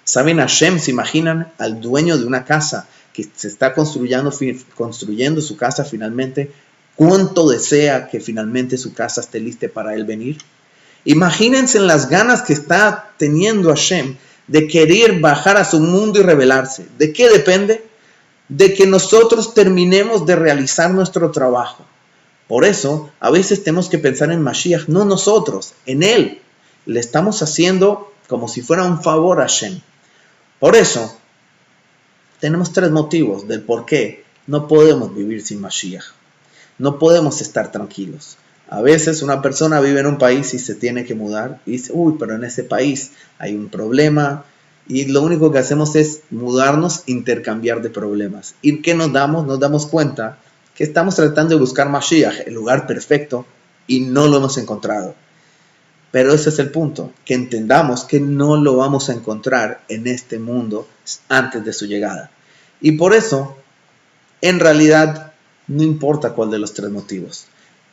¿Saben Hashem? ¿Se imaginan al dueño de una casa que se está construyendo su casa finalmente? ¿Cuánto desea que finalmente su casa esté lista para él venir? Imagínense en las ganas que está teniendo Hashem de querer bajar a su mundo y revelarse. ¿De qué depende? De que nosotros terminemos de realizar nuestro trabajo. Por eso, a veces tenemos que pensar en Mashiach, no nosotros, en él. Le estamos haciendo como si fuera un favor a Hashem. Por eso, tenemos tres motivos del por qué no podemos vivir sin Mashiach. No podemos estar tranquilos. A veces una persona vive en un país y se tiene que mudar y dice, uy, pero en ese país hay un problema y lo único que hacemos es mudarnos, intercambiar de problemas. ¿Y qué nos damos? Nos damos cuenta que estamos tratando de buscar Mashiach, el lugar perfecto, y no lo hemos encontrado. Pero ese es el punto, que entendamos que no lo vamos a encontrar en este mundo antes de su llegada. Y por eso, en realidad, no importa cuál de los tres motivos.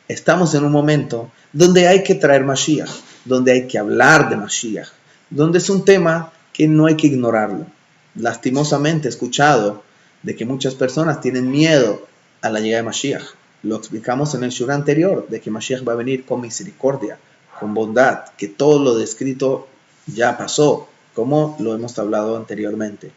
Estamos en un momento donde hay que traer Mashiach, donde hay que hablar de Mashiach, donde es un tema que no hay que ignorarlo. Lastimosamente he escuchado de que muchas personas tienen miedo a la llegada de Mashiach. Lo explicamos en el shur anterior, de que Mashiach va a venir con misericordia, con bondad, que todo lo descrito ya pasó, como lo hemos hablado anteriormente.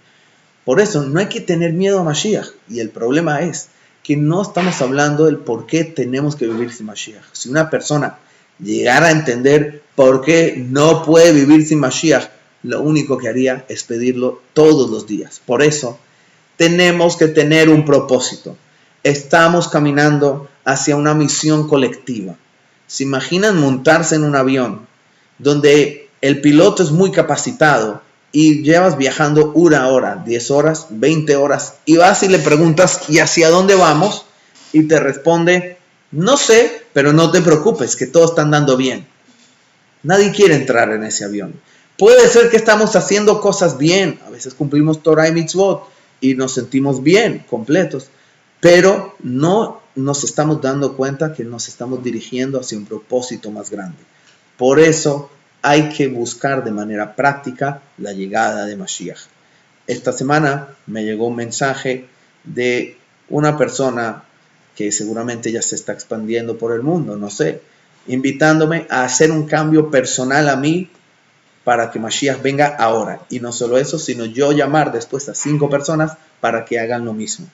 Por eso no hay que tener miedo a Mashiach, y el problema es que no estamos hablando del por qué tenemos que vivir sin Mashiach. Si una persona llegara a entender por qué no puede vivir sin Mashiach, lo único que haría es pedirlo todos los días. Por eso tenemos que tener un propósito. Estamos caminando hacia una misión colectiva. ¿Se imaginan montarse en un avión donde el piloto es muy capacitado y llevas viajando 1 hora, 10 horas, 20 horas y vas y le preguntas ¿y hacia dónde vamos? Y te responde no sé, pero no te preocupes que todo está andando bien. Nadie quiere entrar en ese avión. Puede ser que estamos haciendo cosas bien, a veces cumplimos Torah y Mitzvot y nos sentimos bien, completos, pero no nos estamos dando cuenta que nos estamos dirigiendo hacia un propósito más grande. Por eso hay que buscar de manera práctica la llegada de Mashiach. Esta semana me llegó un mensaje de una persona que seguramente ya se está expandiendo por el mundo, no sé, invitándome a hacer un cambio personal a mí para que Mashiach venga ahora. Y no solo eso, sino yo llamar después a 5 personas para que hagan lo mismo.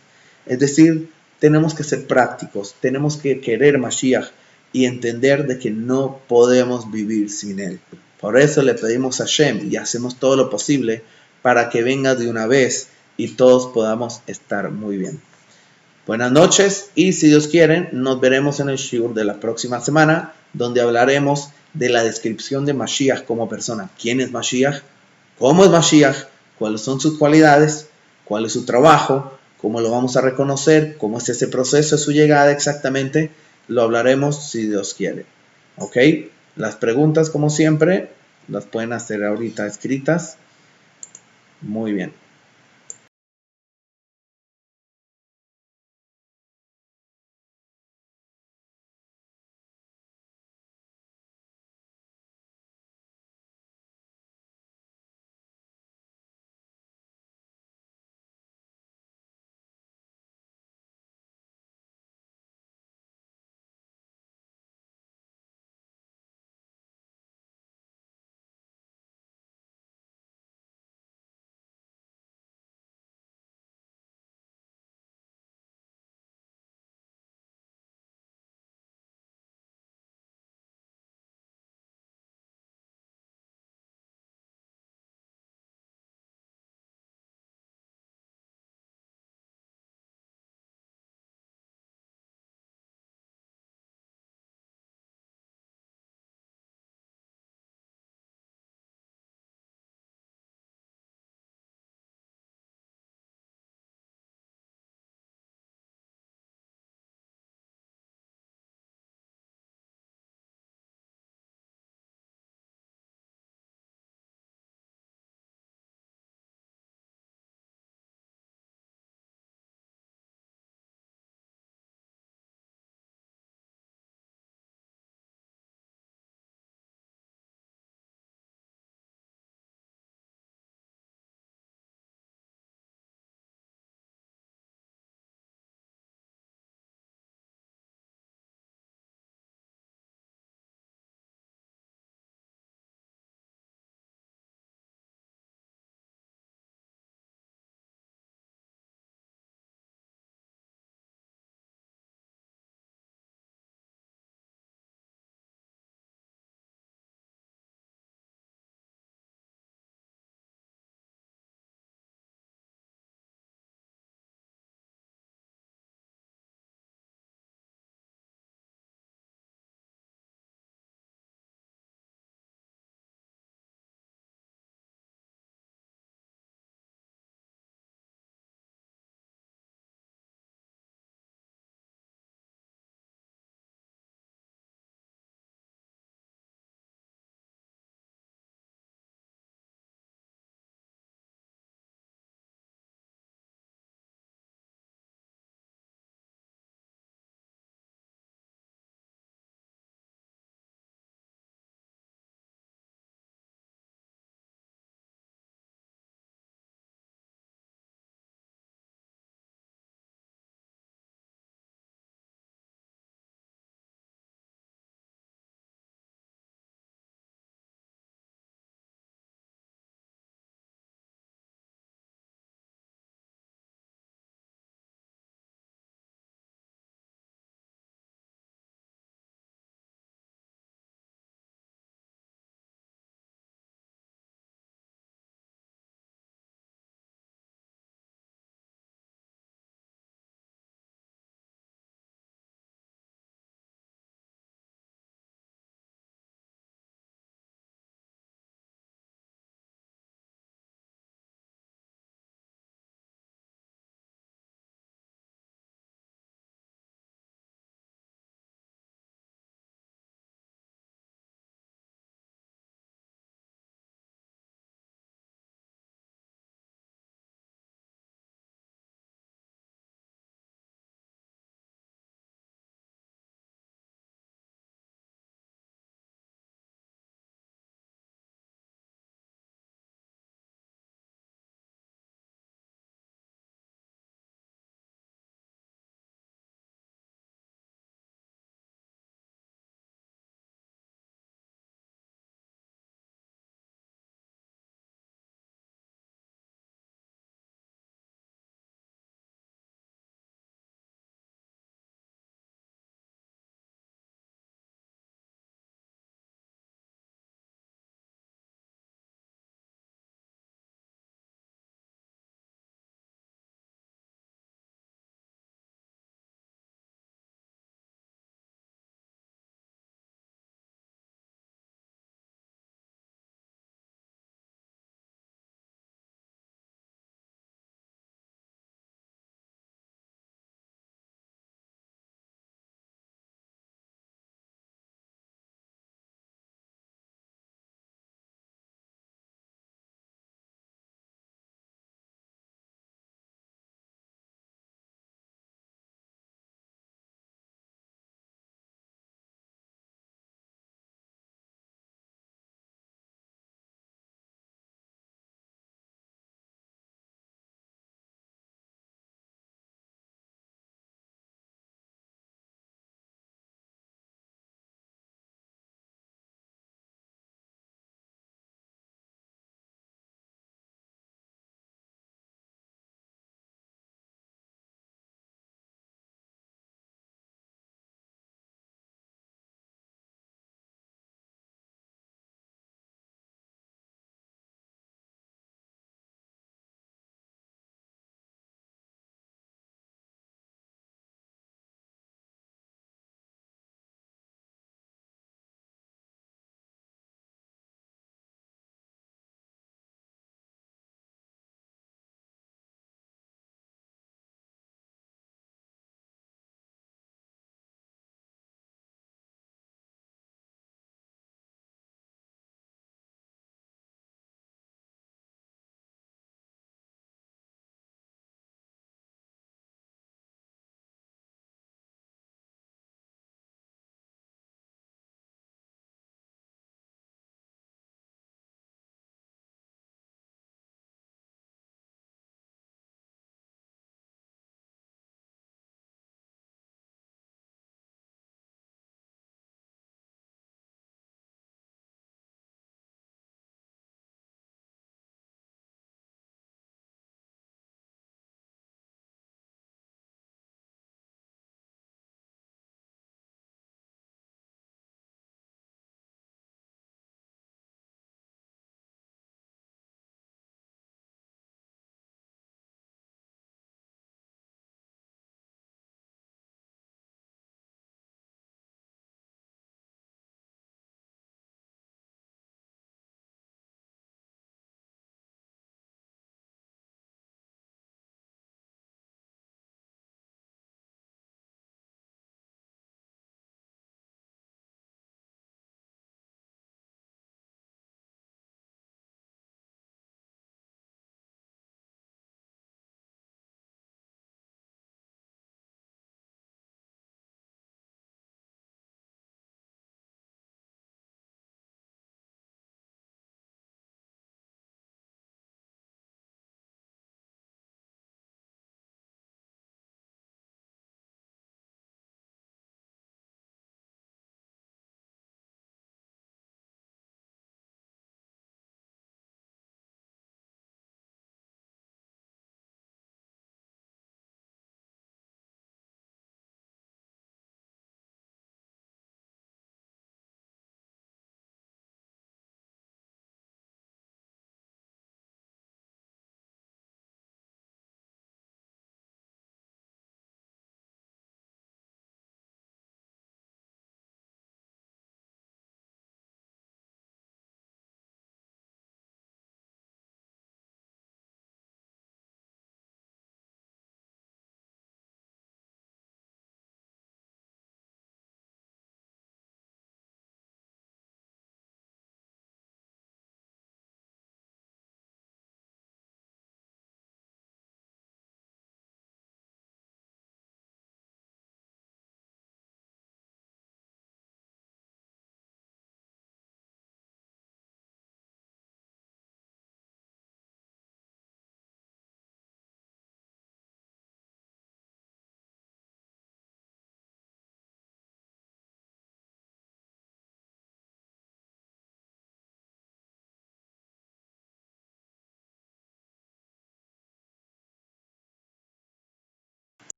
Es decir, tenemos que ser prácticos, tenemos que querer Mashiach y entender de que no podemos vivir sin él. Por eso le pedimos a Hashem y hacemos todo lo posible para que venga de una vez y todos podamos estar muy bien. Buenas noches y si Dios quiere, nos veremos en el shiur de la próxima semana, donde hablaremos de la descripción de Mashiach como persona. ¿Quién es Mashiach? ¿Cómo es Mashiach? ¿Cuáles son sus cualidades? ¿Cuál es su trabajo? ¿Cómo lo vamos a reconocer? ¿Cómo es ese proceso de su llegada exactamente? Lo hablaremos si Dios quiere. ¿Ok? Las preguntas, como siempre, las pueden hacer ahorita escritas. Muy bien.